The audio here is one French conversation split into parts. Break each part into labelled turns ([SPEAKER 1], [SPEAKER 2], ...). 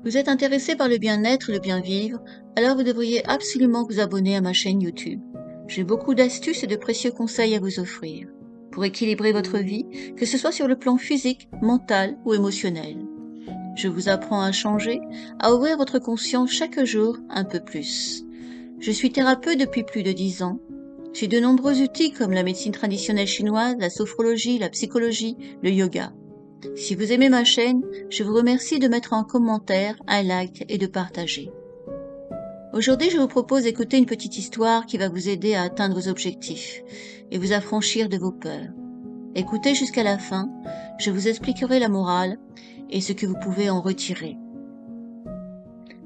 [SPEAKER 1] Vous êtes intéressé par le bien-être et le bien-vivre, alors vous devriez absolument vous abonner à ma chaîne YouTube. J'ai beaucoup d'astuces et de précieux conseils à vous offrir pour équilibrer votre vie, que ce soit sur le plan physique, mental ou émotionnel. Je vous apprends à changer, à ouvrir votre conscience chaque jour un peu plus. Je suis thérapeute depuis plus de 10 ans. J'ai de nombreux outils comme la médecine traditionnelle chinoise, la sophrologie, la psychologie, le yoga. Si vous aimez ma chaîne, je vous remercie de mettre en commentaire, un like et de partager. Aujourd'hui, je vous propose d'écouter une petite histoire qui va vous aider à atteindre vos objectifs et vous affranchir de vos peurs. Écoutez jusqu'à la fin, je vous expliquerai la morale et ce que vous pouvez en retirer.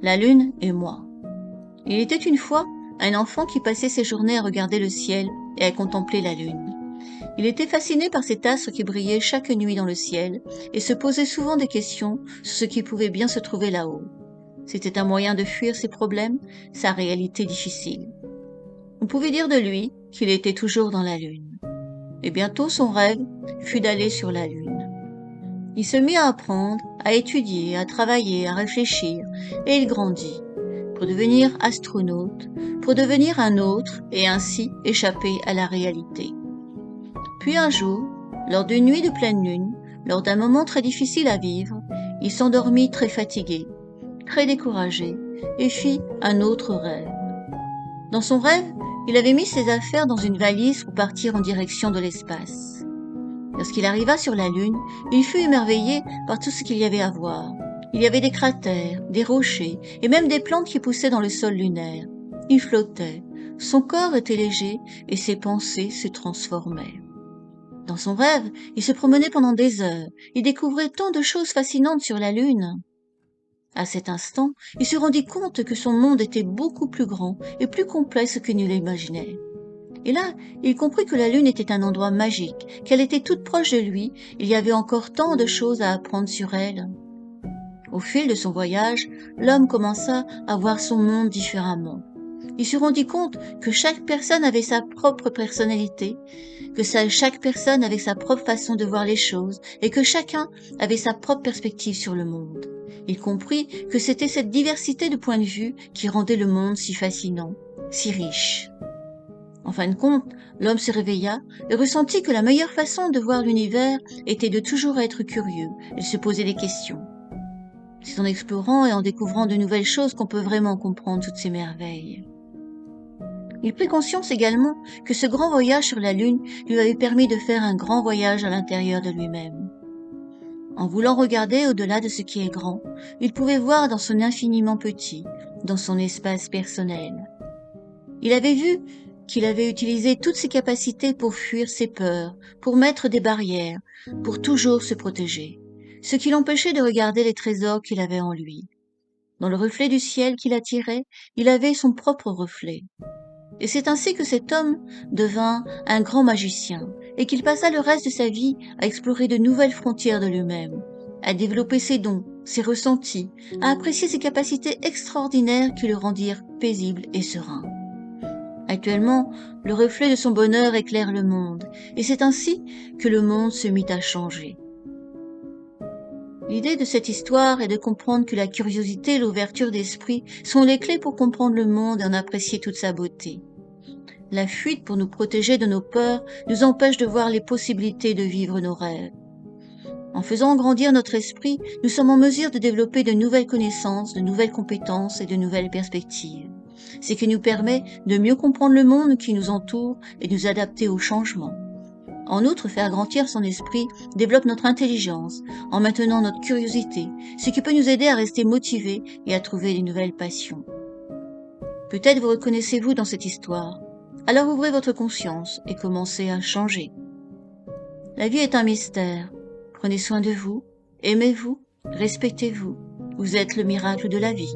[SPEAKER 1] La lune et moi. Il était une fois un enfant qui passait ses journées à regarder le ciel et à contempler la lune. Il était fasciné par cet astre qui brillait chaque nuit dans le ciel et se posait souvent des questions sur ce qui pouvait bien se trouver là-haut. C'était un moyen de fuir ses problèmes, sa réalité difficile. On pouvait dire de lui qu'il était toujours dans la lune. Et bientôt son rêve fut d'aller sur la lune. Il se mit à apprendre, à étudier, à travailler, à réfléchir, et il grandit pour devenir astronaute, pour devenir un autre et ainsi échapper à la réalité. Puis un jour, lors d'une nuit de pleine lune, lors d'un moment très difficile à vivre, il s'endormit très fatigué, très découragé, et fit un autre rêve. Dans son rêve, il avait mis ses affaires dans une valise pour partir en direction de l'espace. Lorsqu'il arriva sur la Lune, il fut émerveillé par tout ce qu'il y avait à voir. Il y avait des cratères, des rochers, et même des plantes qui poussaient dans le sol lunaire. Il flottait, son corps était léger, et ses pensées se transformaient. Dans son rêve, il se promenait pendant des heures, il découvrait tant de choses fascinantes sur la Lune. À cet instant, il se rendit compte que son monde était beaucoup plus grand et plus complexe qu'il ne l'imaginait. Et là, il comprit que la Lune était un endroit magique, qu'elle était toute proche de lui, il y avait encore tant de choses à apprendre sur elle. Au fil de son voyage, l'homme commença à voir son monde différemment. Il se rendit compte que chaque personne avait sa propre personnalité, que chaque personne avait sa propre façon de voir les choses et que chacun avait sa propre perspective sur le monde. Il comprit que c'était cette diversité de points de vue qui rendait le monde si fascinant, si riche. En fin de compte, l'homme se réveilla et ressentit que la meilleure façon de voir l'univers était de toujours être curieux et de se poser des questions. C'est en explorant et en découvrant de nouvelles choses qu'on peut vraiment comprendre toutes ces merveilles. Il prit conscience également que ce grand voyage sur la Lune lui avait permis de faire un grand voyage à l'intérieur de lui-même. En voulant regarder au-delà de ce qui est grand, il pouvait voir dans son infiniment petit, dans son espace personnel. Il avait vu qu'il avait utilisé toutes ses capacités pour fuir ses peurs, pour mettre des barrières, pour toujours se protéger, ce qui l'empêchait de regarder les trésors qu'il avait en lui. Dans le reflet du ciel qu'il attirait, il avait son propre reflet. Et c'est ainsi que cet homme devint un grand magicien et qu'il passa le reste de sa vie à explorer de nouvelles frontières de lui-même, à développer ses dons, ses ressentis, à apprécier ses capacités extraordinaires qui le rendirent paisible et serein. Actuellement, le reflet de son bonheur éclaire le monde et c'est ainsi que le monde se mit à changer. L'idée de cette histoire est de comprendre que la curiosité et l'ouverture d'esprit sont les clés pour comprendre le monde et en apprécier toute sa beauté. La fuite pour nous protéger de nos peurs nous empêche de voir les possibilités de vivre nos rêves. En faisant grandir notre esprit, nous sommes en mesure de développer de nouvelles connaissances, de nouvelles compétences et de nouvelles perspectives. Ce qui nous permet de mieux comprendre le monde qui nous entoure et de nous adapter aux changements. En outre, faire grandir son esprit développe notre intelligence en maintenant notre curiosité, ce qui peut nous aider à rester motivés et à trouver de nouvelles passions. Peut-être vous reconnaissez-vous dans cette histoire. Alors ouvrez votre conscience et commencez à changer. La vie est un mystère. Prenez soin de vous, aimez-vous, respectez-vous. Vous êtes le miracle de la vie.